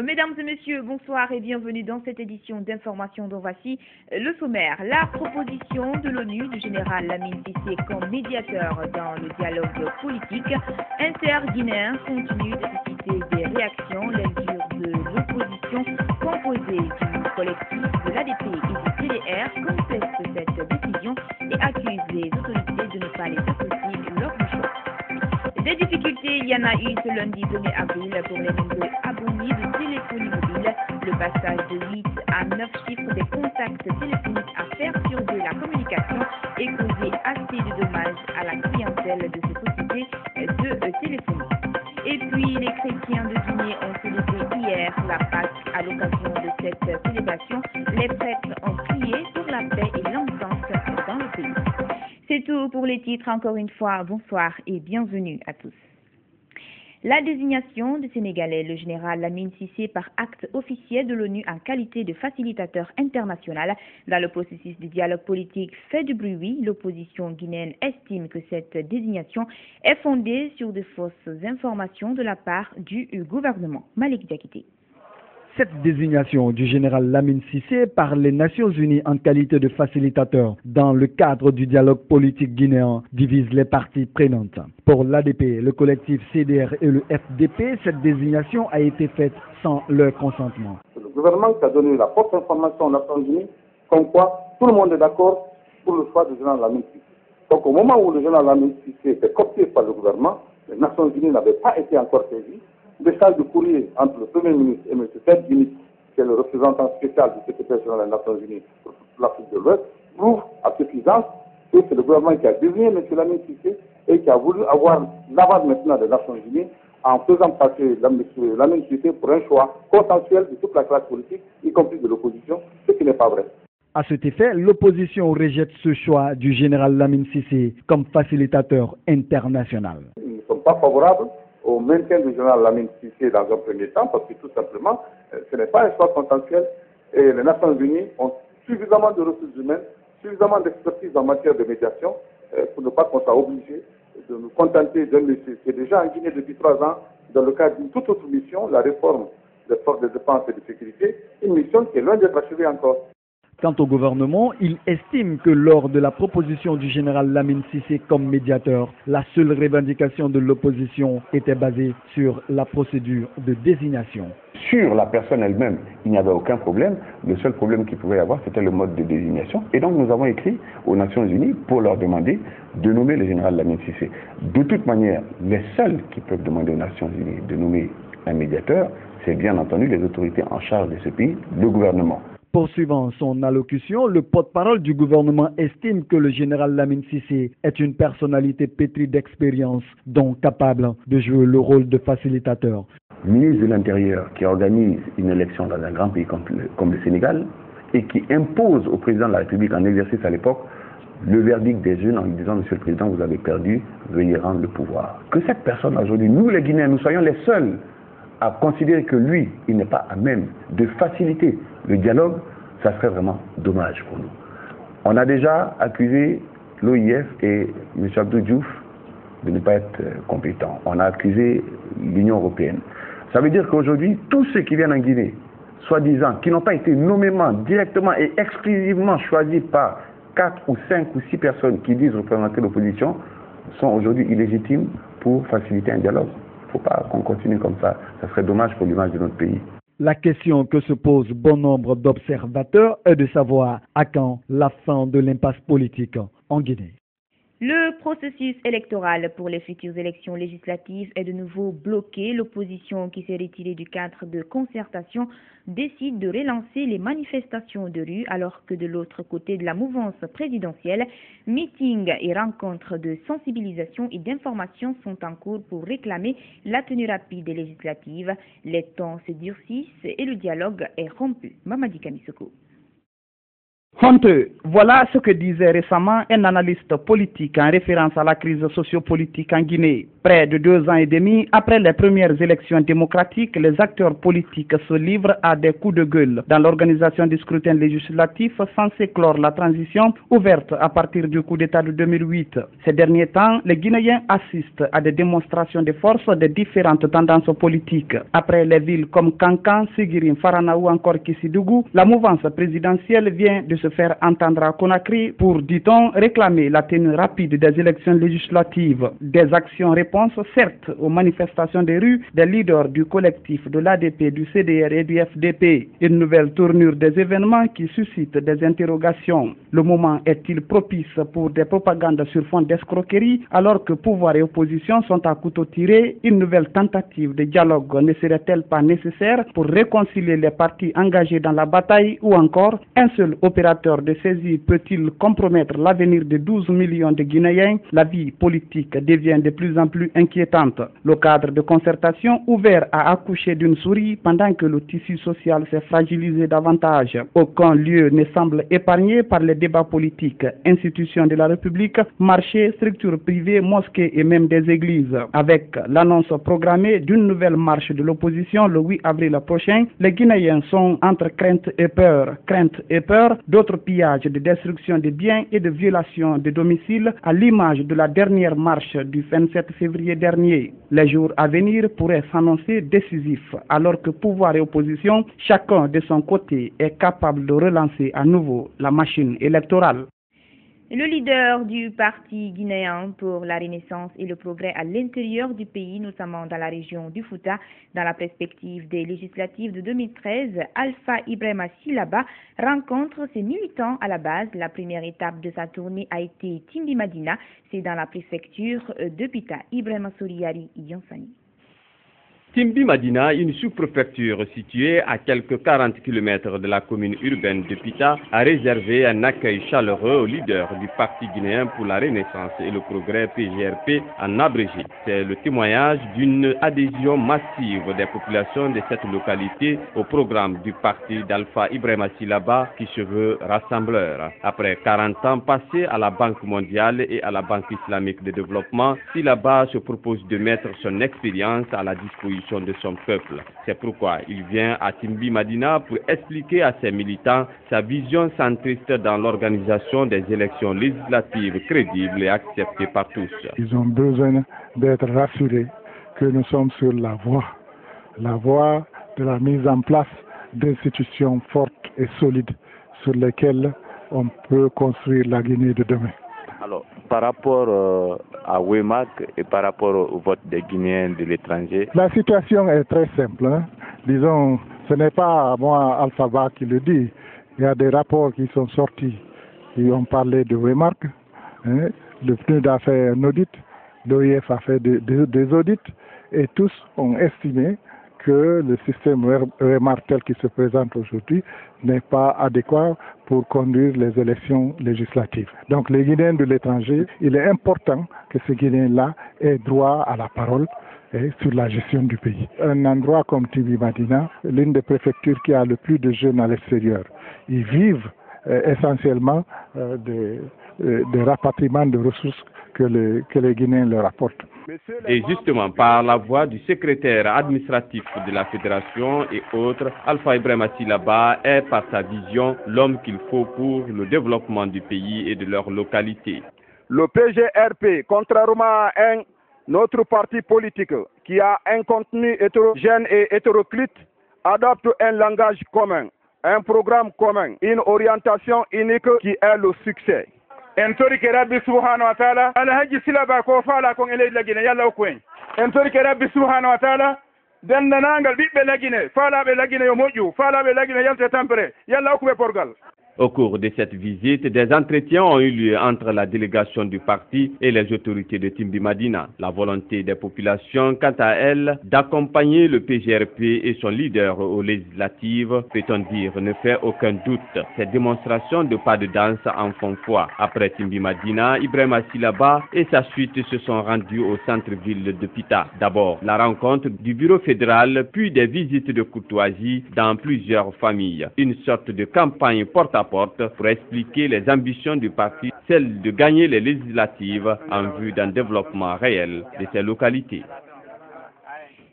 Mesdames et messieurs, bonsoir et bienvenue dans cette édition d'information dont voici le sommaire. La proposition de l'ONU du général Lamine Cissé comme médiateur dans le dialogue politique inter-guinéen continue de susciter des réactions. L'aile dure de l'opposition composée du collectif de l'ADP et du TDR conteste cette décision et accuse les autorités de ne pas les associer lors du choix. Des difficultés, il y en a eu ce lundi 1er avril pour les nombreux abonnés de téléphonie mobile. Le passage de 8 à 9 chiffres des contacts téléphoniques a perturbé la communication et causé assez de dommages à la clientèle de ces sociétés de téléphonie. Et puis, les chrétiens de Guinée ont célébré hier la Pâque. À l'occasion de cette célébration, les prêtres ont prié pour la paix et l'entente dans le pays. C'est tout pour les titres. Encore une fois, bonsoir et bienvenue à tous. La désignation du Sénégalais, le général Lamine Cissé, par acte officiel de l'ONU en qualité de facilitateur international dans le processus du dialogue politique fait du bruit. L'opposition guinéenne estime que cette désignation est fondée sur de fausses informations de la part du gouvernement. Malik Diakité. Cette désignation du général Lamine Cissé par les Nations Unies en qualité de facilitateur dans le cadre du dialogue politique guinéen divise les parties prenantes. Pour l'ADP, le collectif CDR et le FDP, cette désignation a été faite sans leur consentement. C'est le gouvernement qui a donné la fausse information aux Nations Unies comme quoi tout le monde est d'accord pour le choix du général Lamine Cissé. Donc au moment où le général Lamine Cissé était coopté par le gouvernement, les Nations Unies n'avaient pas été encore saisies. L'échange de courrier entre le Premier ministre et M. Ted Guinness, qui est le représentant spécial du secrétaire général des Nations Unies pour l'Afrique de l'Ouest, prouve à suffisance que c'est le gouvernement qui a désigné M. Lamine Cissé et qui a voulu avoir l'aval maintenant des Nations Unies en faisant passer M. Lamine Cissé pour un choix consensuel de toute la classe politique, y compris de l'opposition, ce qui n'est pas vrai. À cet effet, l'opposition rejette ce choix du général Lamine Cissé comme facilitateur international. Nous ne sommes pas favorables au maintien du général Lamine Cissé dans un premier temps, parce que tout simplement, ce n'est pas un choix consensuel et les Nations Unies ont suffisamment de ressources humaines, suffisamment d'expertise en matière de médiation pour ne pas qu'on soit obligé de nous contenter d'un monsieur qui est déjà en Guinée depuis 3 ans dans le cadre d'une toute autre mission, la réforme des forces de défense et de sécurité, une mission qui est loin d'être achevée encore. Quant au gouvernement, il estime que lors de la proposition du général Lamine Cissé comme médiateur, la seule revendication de l'opposition était basée sur la procédure de désignation. Sur la personne elle-même, il n'y avait aucun problème. Le seul problème qu'il pouvait y avoir, c'était le mode de désignation. Et donc nous avons écrit aux Nations Unies pour leur demander de nommer le général Lamine Cissé. De toute manière, les seuls qui peuvent demander aux Nations Unies de nommer un médiateur, c'est bien entendu les autorités en charge de ce pays, le gouvernement. Poursuivant son allocution, le porte-parole du gouvernement estime que le général Lamine Cissé est une personnalité pétrie d'expérience, donc capable de jouer le rôle de facilitateur. Ministre de l'Intérieur qui organise une élection dans un grand pays comme le Sénégal et qui impose au président de la République en exercice à l'époque le verdict des urnes en lui disant « Monsieur le Président, vous avez perdu, veuillez rendre le pouvoir ». Que cette personne aujourd'hui, nous les Guinéens, nous soyons les seuls à considérer que lui, il n'est pas à même de faciliter le dialogue, ça serait vraiment dommage pour nous. On a déjà accusé l'OIF et M. Abdou Diouf de ne pas être compétents. On a accusé l'Union européenne. Ça veut dire qu'aujourd'hui, tous ceux qui viennent en Guinée, soi-disant, qui n'ont pas été nommément, directement et exclusivement choisis par 4 ou 5 ou 6 personnes qui disent représenter l'opposition, sont aujourd'hui illégitimes pour faciliter un dialogue. Il ne faut pas qu'on continue comme ça. Ça serait dommage pour l'image de notre pays. La question que se pose bon nombre d'observateurs est de savoir à quand la fin de l'impasse politique en Guinée. Le processus électoral pour les futures élections législatives est de nouveau bloqué. L'opposition, qui s'est retirée du cadre de concertation, décide de relancer les manifestations de rue, alors que de l'autre côté de la mouvance présidentielle, meetings et rencontres de sensibilisation et d'information sont en cours pour réclamer la tenue rapide des législatives. Les temps se durcissent et le dialogue est rompu. Mamadi Kamisoko. Honteux, voilà ce que disait récemment un analyste politique en référence à la crise sociopolitique en Guinée. Près de 2 ans et demi après les premières élections démocratiques, les acteurs politiques se livrent à des coups de gueule dans l'organisation du scrutin législatif censé clore la transition ouverte à partir du coup d'État de 2008. Ces derniers temps, les Guinéens assistent à des démonstrations de force de différentes tendances politiques. Après les villes comme Kankan, Sigirim, Farana ou encore Kissidougou, la mouvance présidentielle vient de se faire entendre à Conakry pour, dit-on, réclamer la tenue rapide des élections législatives. Des actions-réponses, certes, aux manifestations des rues des leaders du collectif de l'ADP, du CDR et du FDP. Une nouvelle tournure des événements qui suscite des interrogations. Le moment est-il propice pour des propagandes sur fond d'escroquerie alors que pouvoir et opposition sont à couteau tiré? Une nouvelle tentative de dialogue ne serait-elle pas nécessaire pour réconcilier les partis engagés dans la bataille ou encore un seul opérateur de saisie peut-il compromettre l'avenir de 12 millions de Guinéens? La vie politique devient de plus en plus inquiétante. Le cadre de concertation ouvert a accouché d'une souris pendant que le tissu social s'est fragilisé davantage. Aucun lieu ne semble épargné par les débats politiques. Institutions de la République, marchés, structures privées, mosquées et même des églises. Avec l'annonce programmée d'une nouvelle marche de l'opposition le 8 avril prochain, les Guinéens sont entre crainte et peur. Crainte et peur d'autres pillages, de destruction de biens et de violations de domicile à l'image de la dernière marche du 27 février dernier. Les jours à venir pourraient s'annoncer décisifs alors que pouvoir et opposition, chacun de son côté, est capable de relancer à nouveau la machine électorale. Le leader du parti guinéen pour la Renaissance et le progrès à l'intérieur du pays, notamment dans la région du Fouta, dans la perspective des législatives de 2013, Alpha Ibrahima Silaba rencontre ses militants à la base. La première étape de sa tournée a été Timbi Madina, c'est dans la préfecture de Pita. Ibrahima Souriari Yansani. Timbi Madina, une sous-préfecture située à quelques 40 km de la commune urbaine de Pita, a réservé un accueil chaleureux au leader du Parti guinéen pour la Renaissance et le progrès PGRP en abrégé. C'est le témoignage d'une adhésion massive des populations de cette localité au programme du parti d'Alpha Ibrahima Silaba qui se veut rassembleur. Après 40 ans passés à la Banque mondiale et à la Banque islamique de développement, Silaba se propose de mettre son expérience à la disposition de son peuple. C'est pourquoi il vient à Timbi Madina pour expliquer à ses militants sa vision centriste dans l'organisation des élections législatives crédibles et acceptées par tous. Ils ont besoin d'être rassurés que nous sommes sur la voie de la mise en place d'institutions fortes et solides sur lesquelles on peut construire la Guinée de demain. Alors, par rapport à Wemak et par rapport au vote des Guinéens de l'étranger, la situation est très simple. Disons, ce n'est pas moi, Alpha, qui le dit. Il y a des rapports qui sont sortis qui ont parlé de Wemak. Le PNUD a fait un audit, l'OIF a fait des audits et tous ont estimé que le système Wemak tel qu'il se présente aujourd'hui n'est pas adéquat pour conduire les élections législatives. Donc les Guinéens de l'étranger, il est important que ces Guinéens-là aient droit à la parole sur la gestion du pays. Un endroit comme Timbi Madina, l'une des préfectures qui a le plus de jeunes à l'extérieur, ils vivent essentiellement des rapatriements de ressources que les Guinéens leur apportent. Et justement, par la voix du secrétaire administratif de la fédération et autres, Alpha Ibrahima Silaba est par sa vision l'homme qu'il faut pour le développement du pays et de leur localité. Le PGRP, contrairement à notre parti politique qui a un contenu hétérogène et hétéroclite, adopte un langage commun, un programme commun, une orientation unique qui est le succès. En tori ke rabbi subhanahu wa ta'ala alhaji silaba ko fala kon ele lagine yalla ko en tori ke rabbi subhanahu wa ta'ala den nangal bibbe lagine fala be lagine yo moju fala be lagine yalta tampere yalla ko be porgal. Au cours de cette visite, des entretiens ont eu lieu entre la délégation du parti et les autorités de Timbi Madina. La volonté des populations, quant à elle, d'accompagner le PGRP et son leader aux législatives, peut-on dire, ne fait aucun doute. Ces démonstrations de pas de danse en font foi. Après Timbi Madina, Ibrahima Silaba et sa suite se sont rendus au centre-ville de Pita. D'abord, la rencontre du bureau fédéral, puis des visites de courtoisie dans plusieurs familles. Une sorte de campagne porte à porte pour expliquer les ambitions du parti, celle de gagner les législatives en vue d'un développement réel de ces localités.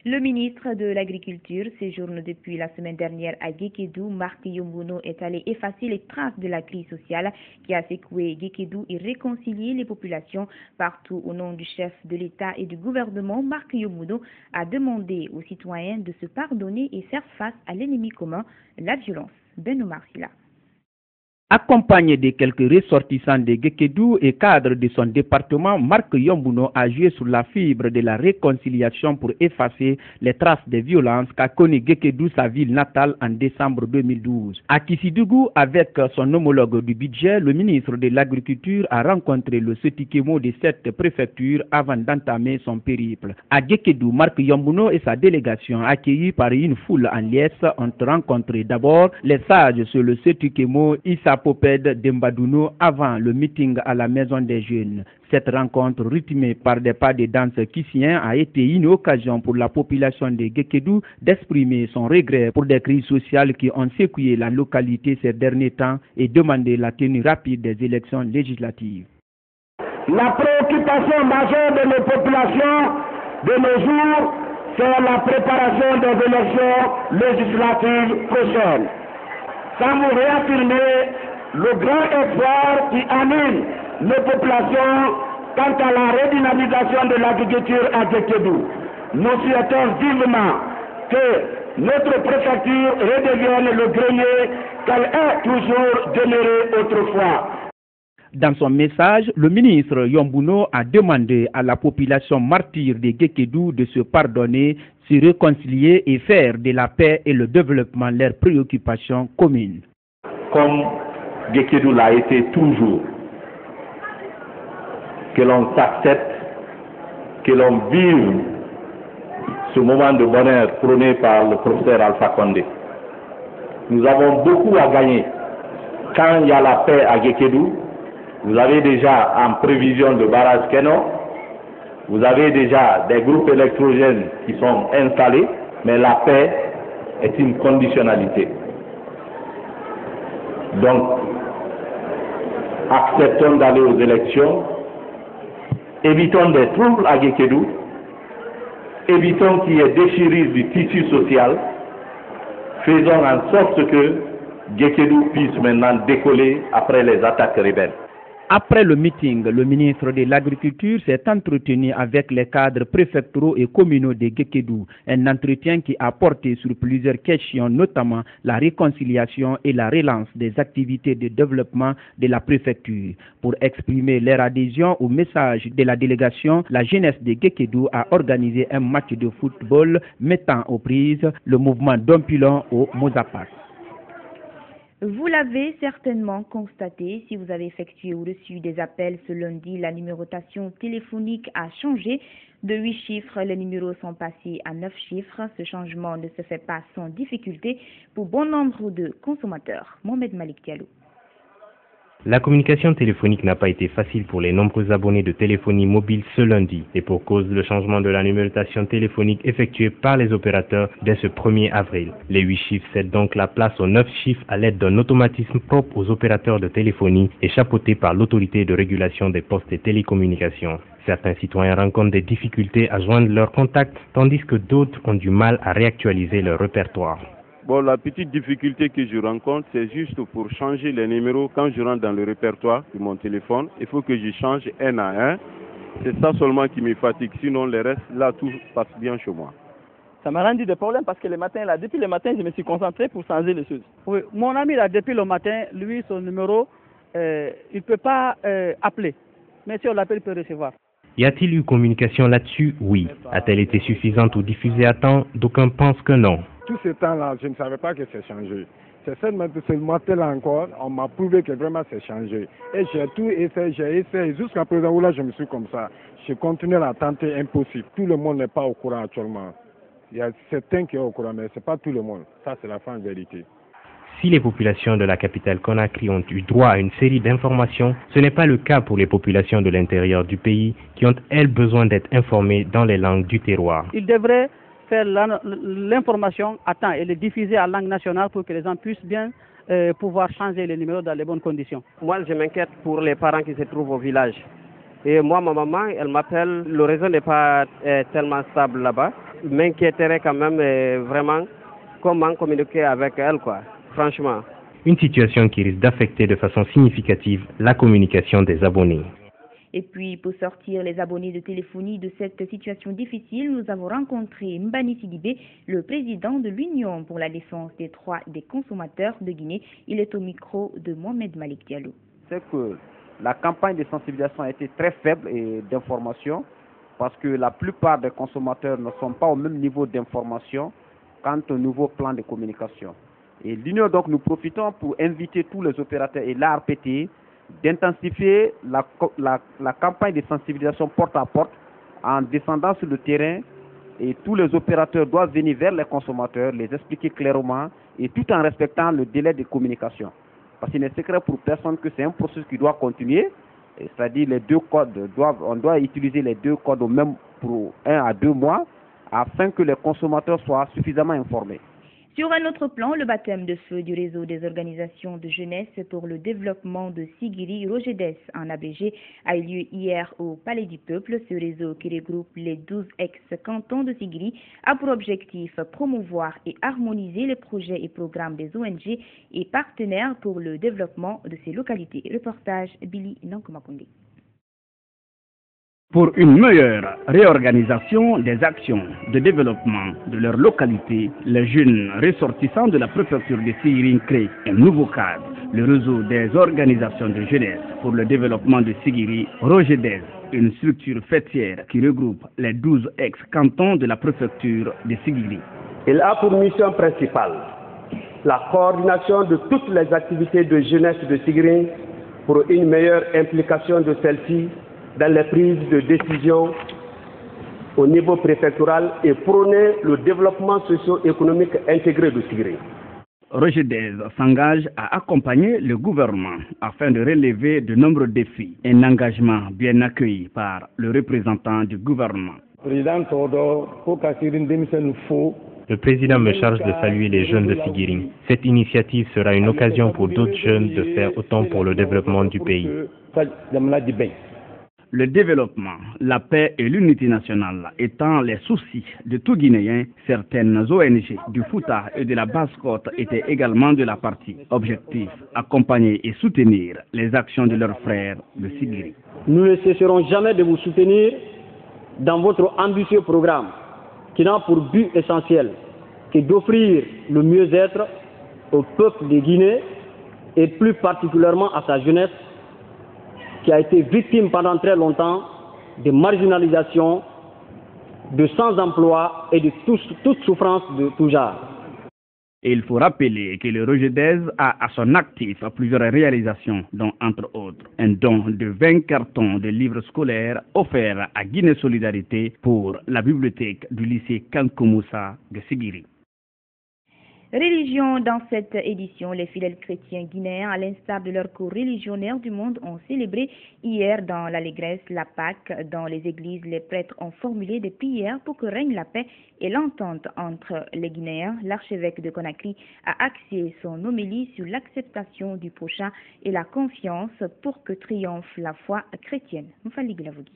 Le ministre de l'Agriculture séjourne depuis la semaine dernière à Guékédou. Marc Yombono est allé effacer les traces de la crise sociale qui a secoué Guékédou et réconcilier les populations partout. Au nom du chef de l'État et du gouvernement, Marc Yombono a demandé aux citoyens de se pardonner et faire face à l'ennemi commun, la violence. Beno Marsila. Accompagné de quelques ressortissants de Guékédou et cadres de son département, Marc Yombono a joué sur la fibre de la réconciliation pour effacer les traces des violences qu'a connu Guékédou, sa ville natale, en décembre 2012. À Kissidougou, avec son homologue du budget, le ministre de l'Agriculture a rencontré le Setikemo de cette préfecture avant d'entamer son périple. À Guékédou, Marc Yombono et sa délégation, accueillis par une foule en liesse, ont rencontré d'abord les sages sur le Setikemo, Issa Poped d'Embadouno avant le meeting à la Maison des Jeunes. Cette rencontre rythmée par des pas de danse kissiens a été une occasion pour la population de Guékédou d'exprimer son regret pour des crises sociales qui ont secoué la localité ces derniers temps et demander la tenue rapide des élections législatives. La préoccupation majeure de nos populations de nos jours, c'est la préparation des élections législatives prochaines. Ça nous réaffirmer le grand effort qui anime nos populations quant à la redynamisation de l'agriculture à Guékédou. Nous souhaitons vivement que notre préfecture redevienne le grenier qu'elle est toujours demeurée autrefois. Dans son message, le ministre Yombono a demandé à la population martyre de Guékédou de se pardonner, se réconcilier et faire de la paix et le développement leurs préoccupations communes. Comme Guékédou l'a été toujours, que l'on s'accepte, que l'on vive ce moment de bonheur prôné par le professeur Alpha Condé. Nous avons beaucoup à gagner. Quand il y a la paix à Guékédou, vous avez déjà en prévision de barrage Keno, vous avez déjà des groupes électrogènes qui sont installés, mais la paix est une conditionnalité. Donc, acceptons d'aller aux élections, évitons des troubles à Guékédou, évitons qu'il y ait déchirure du tissu social, faisons en sorte que Guékédou puisse maintenant décoller après les attaques rebelles. Après le meeting, le ministre de l'Agriculture s'est entretenu avec les cadres préfectoraux et communaux de Guékédou, un entretien qui a porté sur plusieurs questions, notamment la réconciliation et la relance des activités de développement de la préfecture. Pour exprimer leur adhésion au message de la délégation, la jeunesse de Guékédou a organisé un match de football mettant aux prises le mouvement Dompilon au Mozapas. Vous l'avez certainement constaté, si vous avez effectué ou reçu des appels ce lundi, la numérotation téléphonique a changé. De 8 chiffres, les numéros sont passés à 9 chiffres. Ce changement ne se fait pas sans difficulté pour bon nombre de consommateurs. Mohamed Malik Diallo. La communication téléphonique n'a pas été facile pour les nombreux abonnés de téléphonie mobile ce lundi, et pour cause le changement de la numérotation téléphonique effectué par les opérateurs dès ce 1er avril. Les 8 chiffres cèdent donc la place aux 9 chiffres à l'aide d'un automatisme propre aux opérateurs de téléphonie et chapeauté par l'autorité de régulation des postes et télécommunications. Certains citoyens rencontrent des difficultés à joindre leurs contacts, tandis que d'autres ont du mal à réactualiser leur répertoire. Bon, la petite difficulté que je rencontre, c'est juste pour changer les numéros. Quand je rentre dans le répertoire de mon téléphone, il faut que je change un à un. C'est ça seulement qui me fatigue. Sinon, le reste, là, tout passe bien chez moi. Ça m'a rendu des problèmes parce que depuis le matin, je me suis concentré pour changer les choses. Oui, mon ami, là, depuis le matin, lui, son numéro, il ne peut pas appeler. Mais si on l'appelle, il peut recevoir. Y a-t-il eu communication là-dessus? Oui. A-t-elle été suffisante ou diffusée à temps? D'aucuns pensent que non. Tout ce temps-là, je ne savais pas que c'est changé. C'est seulement ce matin-là encore, on m'a prouvé que vraiment c'est changé. Et j'ai tout essayé, j'ai essayé. Jusqu'à présent, où là, je me suis comme ça. Je continue à tenter, impossible. Tout le monde n'est pas au courant actuellement. Il y a certains qui sont au courant, mais ce n'est pas tout le monde. Ça, c'est la franche vérité. Si les populations de la capitale Conakry ont eu droit à une série d'informations, ce n'est pas le cas pour les populations de l'intérieur du pays qui ont, elles, besoin d'être informées dans les langues du terroir. Il devrait faire l'information à temps et le diffuser en langue nationale pour que les gens puissent bien pouvoir changer les numéros dans les bonnes conditions. Moi, je m'inquiète pour les parents qui se trouvent au village. Et moi, ma maman, elle m'appelle, le réseau n'est pas tellement stable là-bas. M'inquiéterait quand même vraiment comment communiquer avec elle, quoi, franchement. Une situation qui risque d'affecter de façon significative la communication des abonnés. Et puis, pour sortir les abonnés de téléphonie de cette situation difficile, nous avons rencontré Mbani Sidibé, le président de l'Union pour la défense des droits des consommateurs de Guinée. Il est au micro de Mohamed Malik Diallo. C'est que la campagne de sensibilisation a été très faible et d'information parce que la plupart des consommateurs ne sont pas au même niveau d'information quant au nouveau plan de communication. Et l'Union, donc, nous profitons pour inviter tous les opérateurs et l'ARPT d'intensifier la campagne de sensibilisation porte à porte en descendant sur le terrain, et tous les opérateurs doivent venir vers les consommateurs, les expliquer clairement et tout en respectant le délai de communication. Parce qu'il n'est secret pour personne que c'est un processus qui doit continuer, c'est-à-dire les deux codes on doit utiliser les deux codes au même pour 1 à 2 mois afin que les consommateurs soient suffisamment informés. Sur un autre plan, le baptême de feu du réseau des organisations de jeunesse pour le développement de Sigiri, Rogedes en abrégé, a eu lieu hier au Palais du Peuple. Ce réseau qui regroupe les 12 ex-cantons de Sigiri a pour objectif promouvoir et harmoniser les projets et programmes des ONG et partenaires pour le développement de ces localités. Reportage Billy Nankomakonde. Pour une meilleure réorganisation des actions de développement de leur localité, les jeunes ressortissants de la préfecture de Sigiri créent un nouveau cadre, le réseau des organisations de jeunesse pour le développement de Sigiri, Rogedes, une structure fêtière qui regroupe les 12 ex-cantons de la préfecture de Sigiri. Il a pour mission principale la coordination de toutes les activités de jeunesse de Sigiri pour une meilleure implication de celle-ci dans les prises de décision au niveau préfectoral et prôner le développement socio-économique intégré de Sigiri. Rogedes s'engage à accompagner le gouvernement afin de relever de nombreux défis, un engagement bien accueilli par le représentant du gouvernement. Le président me charge de saluer les jeunes de Sigiri. Cette initiative sera une occasion pour d'autres jeunes de faire autant pour le développement du pays. Le développement, la paix et l'unité nationale étant les soucis de tout Guinéen, certaines ONG du Fouta et de la Basse-Côte étaient également de la partie. Objectif, accompagner et soutenir les actions de leurs frères de Sigiri. Nous ne cesserons jamais de vous soutenir dans votre ambitieux programme qui n'a pour but essentiel que d'offrir le mieux-être au peuple de Guinée et plus particulièrement à sa jeunesse qui a été victime pendant très longtemps de marginalisation, de sans-emploi et de toute souffrance de tout genre. Et il faut rappeler que le Rogedes a à son actif plusieurs réalisations, dont entre autres un don de 20 cartons de livres scolaires offerts à Guinée Solidarité pour la bibliothèque du lycée Kankoumoussa de Sigiri. Religion dans cette édition, les fidèles chrétiens guinéens, à l'instar de leurs co-religionnaires du monde, ont célébré hier dans l'allégresse la Pâque. Dans les églises, les prêtres ont formulé des prières pour que règne la paix et l'entente entre les Guinéens. L'archevêque de Conakry a axé son homélie sur l'acceptation du prochain et la confiance pour que triomphe la foi chrétienne. Mfali Glavogui.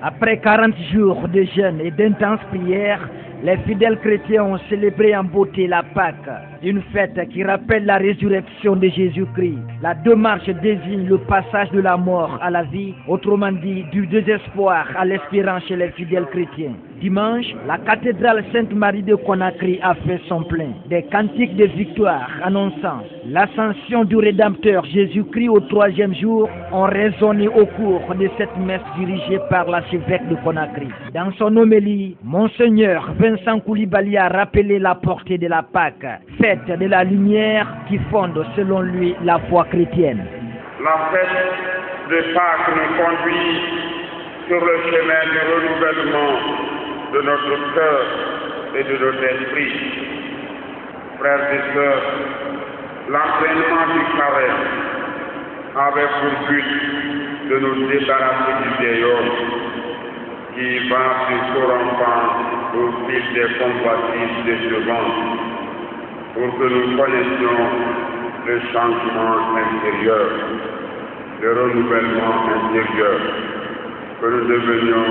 Après 40 jours de jeûne et d'intenses prières, les fidèles chrétiens ont célébré en beauté la Pâque, une fête qui rappelle la résurrection de Jésus-Christ. La démarche désigne le passage de la mort à la vie, autrement dit du désespoir à l'espérance chez les fidèles chrétiens. Dimanche, la cathédrale Sainte-Marie de Conakry a fait son plein. Des cantiques de victoire annonçant l'ascension du Rédempteur Jésus-Christ au 3e jour ont résonné au cours de cette messe dirigée par l'archevêque de Conakry. Dans son homélie, Monseigneur Vincent Koulibaly a rappelé la portée de la Pâque, fête de la lumière qui fonde selon lui la foi chrétienne. La fête de Pâques nous conduit sur le chemin du renouvellement de notre cœur et de notre esprit. Frères et sœurs, l'entraînement du carême avait pour but de nous débarrasser du vieil homme qui va se corrompant au fil des convoitises de ce monde, pour que nous connaissions le changement intérieur, le renouvellement intérieur, que nous devenions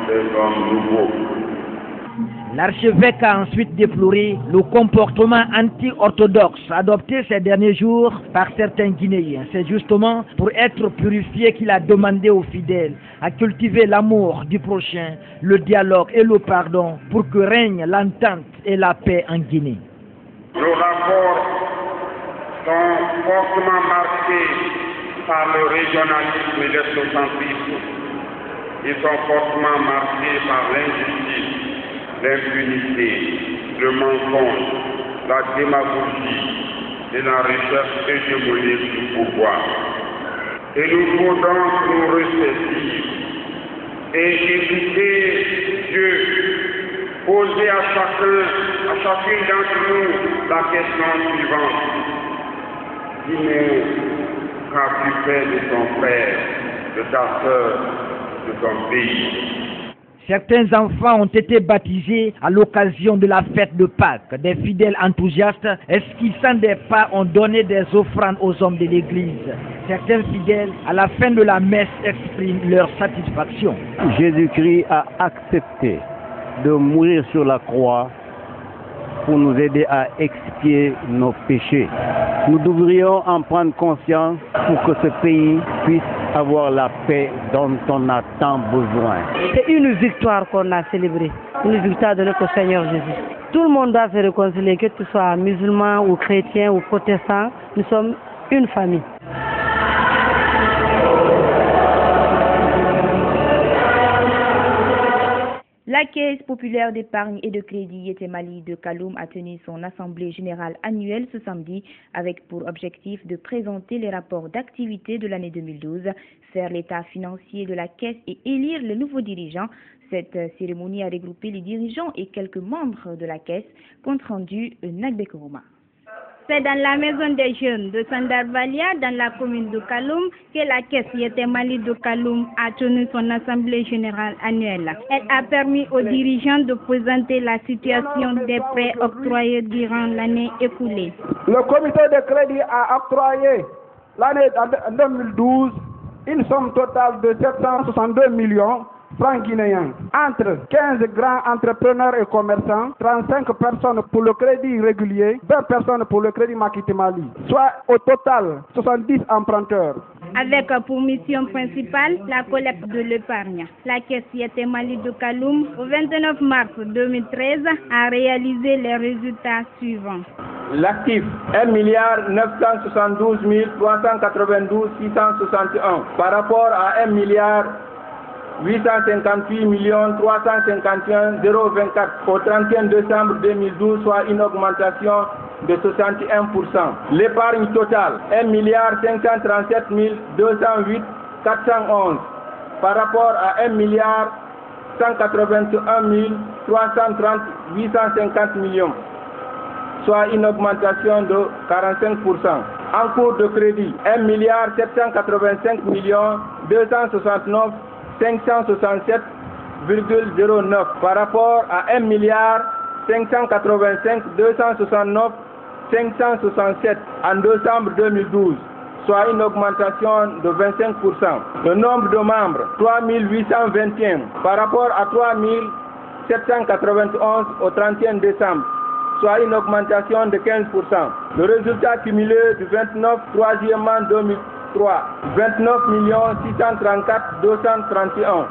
des hommes nouveaux. L'archevêque a ensuite déploré le comportement anti-orthodoxe adopté ces derniers jours par certains Guinéens. C'est justement pour être purifié qu'il a demandé aux fidèles à cultiver l'amour du prochain, le dialogue et le pardon pour que règne l'entente et la paix en Guinée. Nos rapports sont fortement marqués par le régionalisme et l'ethnocentrisme. Ils sont fortement marqués par l'injustice, l'impunité, le mensonge, la démagogie et la recherche hégémonique du pouvoir. Et nous faut donc nous ressaisir et écouter Dieu, poser à chacune d'entre nous la question suivante. Dis-nous, qu'as-tu fait de ton frère, de ta sœur, de ton pays? Certains enfants ont été baptisés à l'occasion de la fête de Pâques. Des fidèles enthousiastes esquissant des pas ont donné des offrandes aux hommes de l'Église. Certains fidèles, à la fin de la messe, expriment leur satisfaction. Jésus-Christ a accepté de mourir sur la croix pour nous aider à expier nos péchés. Nous devrions en prendre conscience pour que ce pays puisse avoir la paix dont on a tant besoin. C'est une victoire qu'on a célébrée, une victoire de notre Seigneur Jésus. Tout le monde doit se réconcilier, que tu sois musulman ou chrétien ou protestant, nous sommes une famille. La Caisse populaire d'épargne et de crédit Yetemali de Kaloum a tenu son assemblée générale annuelle ce samedi avec pour objectif de présenter les rapports d'activité de l'année 2012, faire l'état financier de la Caisse et élire le nouveau dirigeant. Cette cérémonie a regroupé les dirigeants et quelques membres de la Caisse. Compte rendu Nagbekoroma. C'est dans la maison des jeunes de Sandarvalia, dans la commune de Kaloum, que la Caisse Yetemali de Kaloum a tenu son assemblée générale annuelle. Elle a permis aux dirigeants de présenter la situation des prêts octroyés durant l'année écoulée. Le comité de crédit a octroyé l'année 2012 une somme totale de 762 millions francs guinéens entre 15 grands entrepreneurs et commerçants, 35 personnes pour le crédit régulier, 20 personnes pour le crédit Makitemali, soit au total 70 emprunteurs. Avec pour mission principale la collecte de l'épargne. La Caisse Yetemali de Kaloum, au 29 mars 2013, a réalisé les résultats suivants. L'actif 1 972 392 661 par rapport à 1 858 351 024 au 31 décembre 2012, soit une augmentation de 61%. L'épargne totale 1 537 208 411 par rapport à 1 181 330 850 millions, soit une augmentation de 45%. En cours de crédit 1 785 269 567,09 par rapport à 1 585 269 567 en décembre 2012, soit une augmentation de 25%. Le nombre de membres 3821 par rapport à 3791 au 31 décembre, soit une augmentation de 15%. Le résultat cumulé du 29 troisièmement 2003, 29 634 231.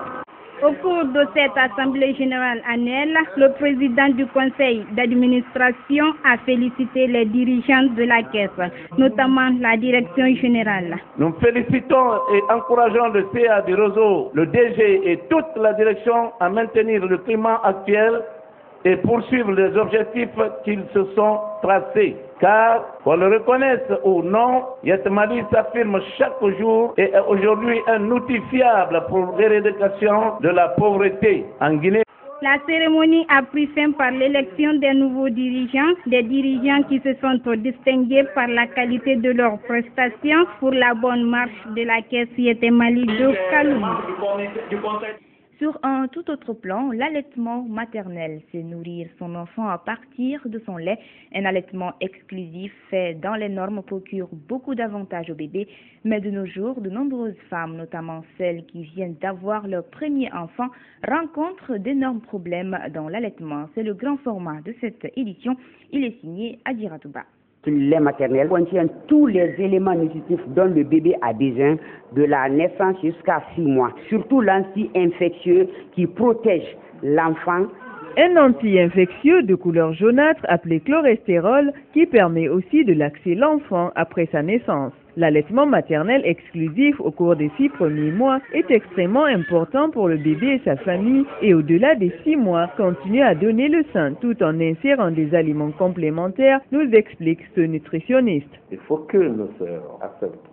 Au cours de cette assemblée générale annuelle, le président du conseil d'administration a félicité les dirigeants de la Caisse, notamment la direction générale. Nous félicitons et encourageons le CA du réseau, le DG et toute la direction à maintenir le climat actuel et poursuivre les objectifs qu'ils se sont tracés. Car, qu'on le reconnaisse ou non, Yetemali s'affirme chaque jour et est aujourd'hui un outil fiable pour l'éradication de la pauvreté en Guinée. La cérémonie a pris fin par l'élection des nouveaux dirigeants, des dirigeants qui se sont distingués par la qualité de leurs prestations pour la bonne marche de la Caisse Yetemali de Kaloum. Sur un tout autre plan, l'allaitement maternel, c'est nourrir son enfant à partir de son lait. Un allaitement exclusif fait dans les normes procure beaucoup d'avantages au bébé, mais de nos jours, de nombreuses femmes, notamment celles qui viennent d'avoir leur premier enfant, rencontrent d'énormes problèmes dans l'allaitement. C'est le grand format de cette édition. Il est signé Adira Touba. Le lait maternel contient tous les éléments nutritifs dont le bébé a besoin de la naissance jusqu'à 6 mois. Surtout l'anti-infectieux qui protège l'enfant. Un anti-infectieux de couleur jaunâtre appelé cholestérol qui permet aussi de laxer l'enfant après sa naissance. L'allaitement maternel exclusif au cours des 6 premiers mois est extrêmement important pour le bébé et sa famille et au-delà des 6 mois, continue à donner le sein tout en insérant des aliments complémentaires, nous explique ce nutritionniste. Il faut que nos sœurs acceptent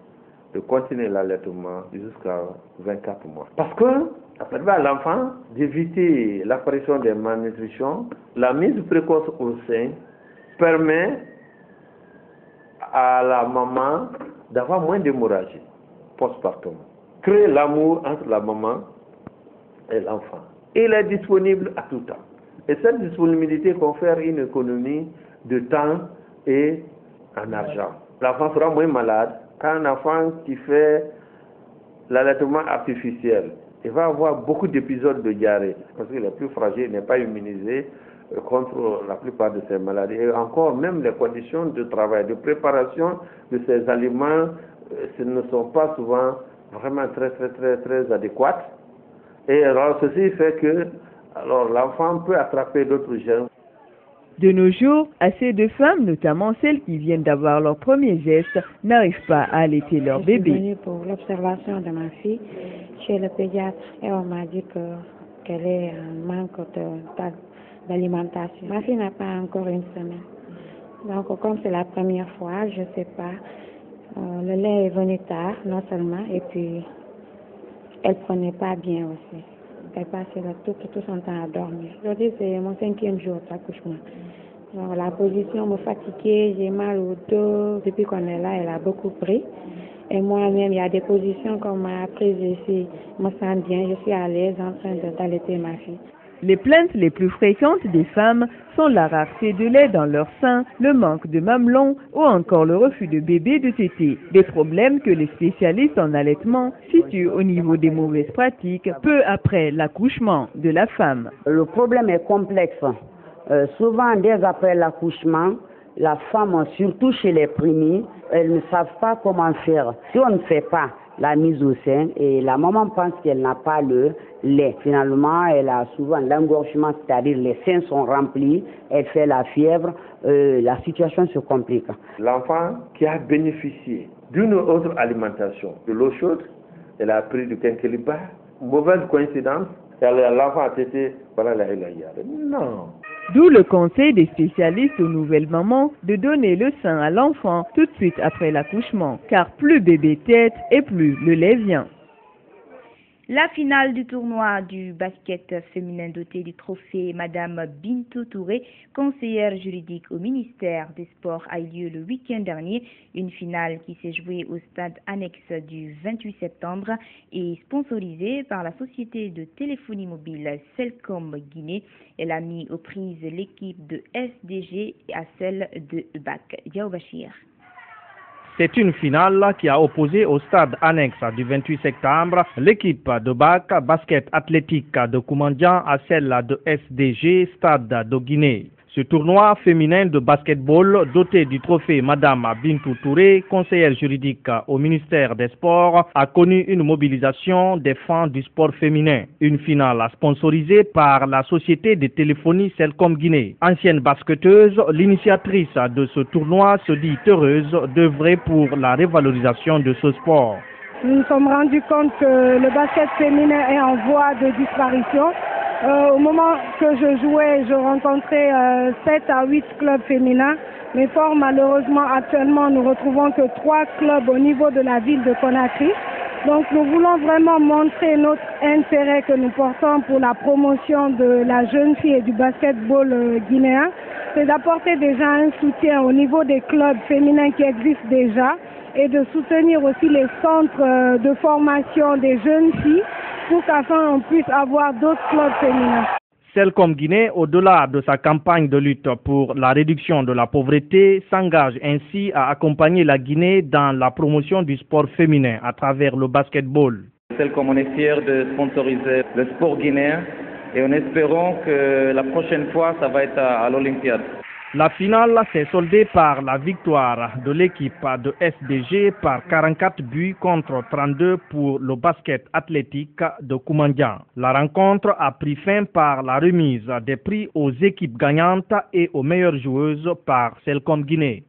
de continuer l'allaitement jusqu'à 24 mois. Parce que ça permet à l'enfant d'éviter l'apparition des malnutritions. La mise précoce au sein permet à la maman d'avoir moins d'hémorragie postpartum. Créer l'amour entre la maman et l'enfant. Il est disponible à tout temps. Et cette disponibilité confère une économie de temps et en argent. L'enfant sera moins malade qu'un enfant qui fait l'allaitement artificiel. Il va avoir beaucoup d'épisodes de diarrhée parce qu'il est plus fragile, il n'est pas immunisé contre la plupart de ces maladies. Et encore, même les conditions de travail, de préparation de ces aliments, ce ne sont pas souvent vraiment très adéquates. Et alors, ceci fait que l'enfant peut attraper d'autres gènes. De nos jours, assez de femmes, notamment celles qui viennent d'avoir leur premier geste, n'arrivent pas à allaiter leur bébé. Je suis venue pour l'observation de ma fille chez le pédiatre et on m'a dit qu'elle est en manque d'alimentation. Ma fille n'a pas encore une semaine. Donc comme c'est la première fois, je ne sais pas, le lait est venu tard, non seulement, et puis elle ne prenait pas bien aussi. Elle passait tout son temps à dormir. Aujourd'hui, c'est mon 5e jour d'accouchement. Donc, la position me fatiguait, j'ai mal au dos. Depuis qu'on est là, elle a beaucoup pris. Et moi-même, il y a des positions qu'on m'a apprises ici. Je me sens bien, je suis à l'aise en train d'allaiter ma fille. Les plaintes les plus fréquentes des femmes sont la rareté de lait dans leur sein, le manque de mamelons ou encore le refus de bébé de téter. Des problèmes que les spécialistes en allaitement situent au niveau des mauvaises pratiques peu après l'accouchement de la femme. Le problème est complexe. Souvent, dès après l'accouchement, la femme, surtout chez les prémices, elles ne savent pas comment faire. Si on ne fait pas la mise au sein et la maman pense qu'elle n'a pas le lait. Finalement, elle a souvent l'engorgement, c'est-à-dire les seins sont remplis, elle fait la fièvre, la situation se complique. L'enfant qui a bénéficié d'une autre alimentation, de l'eau chaude, elle a pris du quinqueliba, mauvaise coïncidence, l'enfant a été, voilà la non. D'où le conseil des spécialistes aux nouvelles mamans de donner le sein à l'enfant tout de suite après l'accouchement, car plus bébé tète et plus le lait vient. La finale du tournoi du basket féminin doté du trophée Madame Bintou Touré, conseillère juridique au ministère des Sports, a eu lieu le week-end dernier. Une finale qui s'est jouée au stade annexe du 28 septembre et sponsorisée par la société de téléphonie mobile Celcom Guinée. Elle a mis aux prises l'équipe de SDG à celle de BAC. Diao Bachir. C'est une finale qui a opposé au stade annexe du 28 septembre l'équipe de BAC basket athlétique de Koumandian à celle de SDG Stade de Guinée. Ce tournoi féminin de basketball doté du trophée Madame Bintou Touré, conseillère juridique au ministère des Sports, a connu une mobilisation des fans du sport féminin. Une finale sponsorisée par la société de téléphonie Celcom Guinée. Ancienne basketteuse, l'initiatrice de ce tournoi se dit heureuse d'œuvrer pour la révalorisation de ce sport. Nous nous sommes rendus compte que le basket féminin est en voie de disparition. Au moment que je jouais, je rencontrais 7 à 8 clubs féminins. Mais fort malheureusement, actuellement, nous retrouvons que 3 clubs au niveau de la ville de Conakry. Donc nous voulons vraiment montrer notre intérêt que nous portons pour la promotion de la jeune fille et du basketball guinéen. C'est d'apporter déjà un soutien au niveau des clubs féminins qui existent déjà et de soutenir aussi les centres de formation des jeunes filles pour qu'afin on puisse avoir d'autres clubs féminins. Selcom Guinée, au-delà de sa campagne de lutte pour la réduction de la pauvreté, s'engage ainsi à accompagner la Guinée dans la promotion du sport féminin à travers le basketball. Selcom, on est fiers de sponsoriser le sport guinéen et en espérant que la prochaine fois, ça va être à l'Olympiade. La finale s'est soldée par la victoire de l'équipe de SDG par 44 buts contre 32 pour le basket athlétique de Koumandian. La rencontre a pris fin par la remise des prix aux équipes gagnantes et aux meilleures joueuses par Selcom Guinée.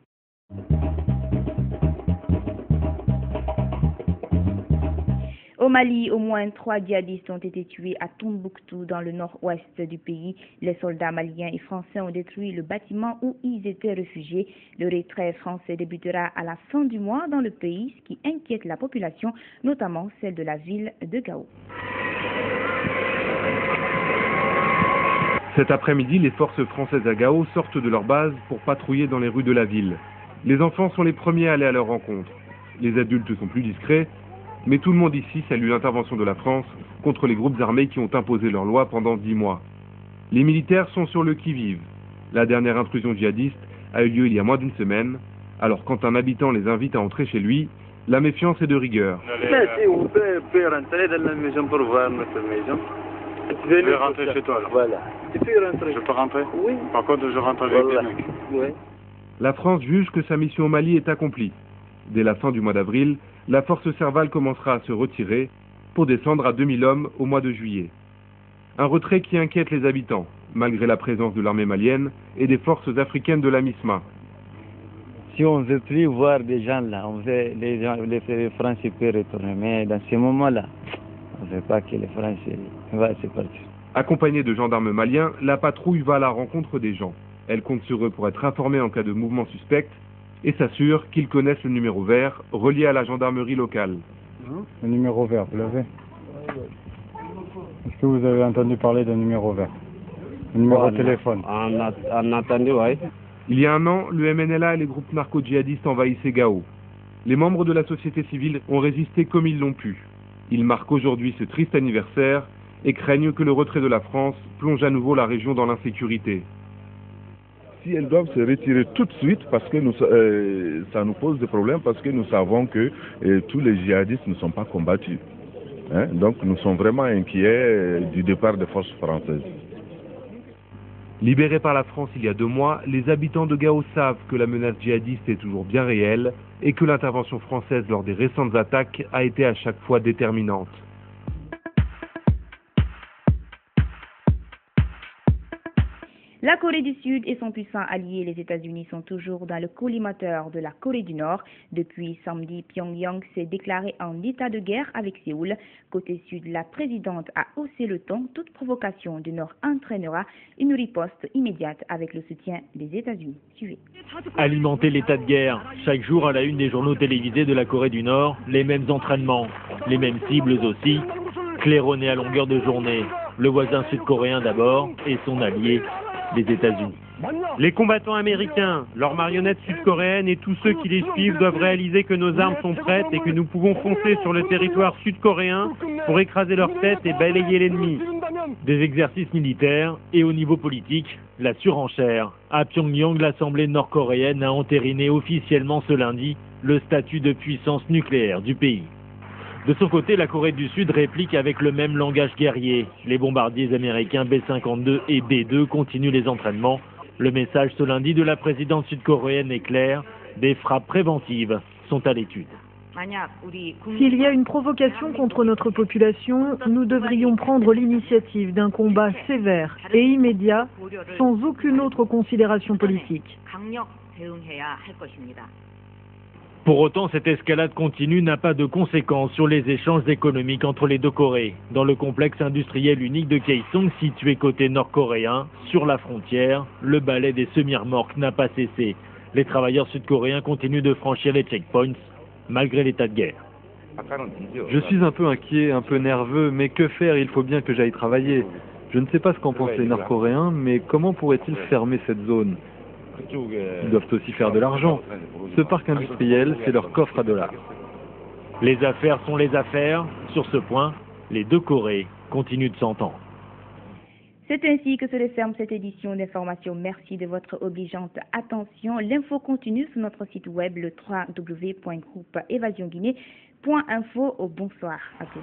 Au Mali, au moins 3 djihadistes ont été tués à Tombouctou, dans le nord-ouest du pays. Les soldats maliens et français ont détruit le bâtiment où ils étaient réfugiés. Le retrait français débutera à la fin du mois dans le pays, ce qui inquiète la population, notamment celle de la ville de Gao. Cet après-midi, les forces françaises à Gao sortent de leur base pour patrouiller dans les rues de la ville. Les enfants sont les premiers à aller à leur rencontre. Les adultes sont plus discrets. Mais tout le monde ici salue l'intervention de la France contre les groupes armés qui ont imposé leur loi pendant 10 mois. Les militaires sont sur le qui-vive. La dernière intrusion djihadiste a eu lieu il y a moins d'une semaine. Alors quand un habitant les invite à entrer chez lui, la méfiance est de rigueur. Si on peut rentrer dans la maison pour voir notre maison. Tu peux rentrer chez toi alors. Voilà. Tu peux rentrer. Je peux rentrer? Oui. Par contre, je rentre avec des mecs. Oui. La France juge que sa mission au Mali est accomplie. Dès la fin du mois d'avril, la force Serval commencera à se retirer pour descendre à 2000 hommes au mois de juillet. Un retrait qui inquiète les habitants, malgré la présence de l'armée malienne et des forces africaines de la MISMA. Si on ne veut plus voir des gens là, on veut les Français peuvent retourner. Mais dans ces moments-là, on ne veut pas que les Français c'est parti. Accompagnée de gendarmes maliens, la patrouille va à la rencontre des gens. Elle compte sur eux pour être informée en cas de mouvement suspect et s'assure qu'ils connaissent le numéro vert relié à la gendarmerie locale. Le numéro vert, vous l'avez? Est-ce que vous avez entendu parler d'un numéro vert? Un numéro de téléphone? On a entendu, oui. Il y a un an, le MNLA et les groupes narco-djihadistes envahissaient Gao. Les membres de la société civile ont résisté comme ils l'ont pu. Ils marquent aujourd'hui ce triste anniversaire et craignent que le retrait de la France plonge à nouveau la région dans l'insécurité. Si elles doivent se retirer tout de suite, parce que ça nous pose des problèmes, parce que nous savons que tous les djihadistes ne sont pas combattus. Donc nous sommes vraiment inquiets du départ des forces françaises. Libérés par la France il y a 2 mois, les habitants de Gao savent que la menace djihadiste est toujours bien réelle et que l'intervention française lors des récentes attaques a été à chaque fois déterminante. La Corée du Sud et son puissant allié, les États-Unis, sont toujours dans le collimateur de la Corée du Nord. Depuis samedi, Pyongyang s'est déclaré en état de guerre avec Séoul. Côté Sud, la présidente a haussé le ton. Toute provocation du Nord entraînera une riposte immédiate avec le soutien des États-Unis. Suivez. Alimenter l'état de guerre. Chaque jour à la une des journaux télévisés de la Corée du Nord, les mêmes entraînements, les mêmes cibles aussi, claironnés à longueur de journée. Le voisin sud-coréen d'abord et son allié, les États-Unis. Les combattants américains, leurs marionnettes sud-coréennes et tous ceux qui les suivent doivent réaliser que nos armes sont prêtes et que nous pouvons foncer sur le territoire sud-coréen pour écraser leurs têtes et balayer l'ennemi. Des exercices militaires et au niveau politique, la surenchère. À Pyongyang, l'Assemblée nord-coréenne a entériné officiellement ce lundi le statut de puissance nucléaire du pays. De son côté, la Corée du Sud réplique avec le même langage guerrier. Les bombardiers américains B-52 et B-2 continuent les entraînements. Le message ce lundi de la présidente sud-coréenne est clair, des frappes préventives sont à l'étude. S'il y a une provocation contre notre population, nous devrions prendre l'initiative d'un combat sévère et immédiat, sans aucune autre considération politique. Pour autant, cette escalade continue n'a pas de conséquences sur les échanges économiques entre les deux Corées. Dans le complexe industriel unique de Kaesong, situé côté nord-coréen, sur la frontière, le balai des semi-remorques n'a pas cessé. Les travailleurs sud-coréens continuent de franchir les checkpoints, malgré l'état de guerre. Je suis un peu inquiet, un peu nerveux, mais que faire? Il faut bien que j'aille travailler. Je ne sais pas ce qu'en pensent les Nord-Coréens, mais comment pourraient-ils fermer cette zone? Ils doivent aussi faire de l'argent. Ce parc industriel, c'est leur coffre à dollars. Les affaires sont les affaires. Sur ce point, Les deux Corées continuent de s'entendre. C'est ainsi que se referme cette édition d'information. Merci de votre obligeante attention. L'info continue sur notre site web, le www.groupeevasionguinée.info. Bonsoir à tous.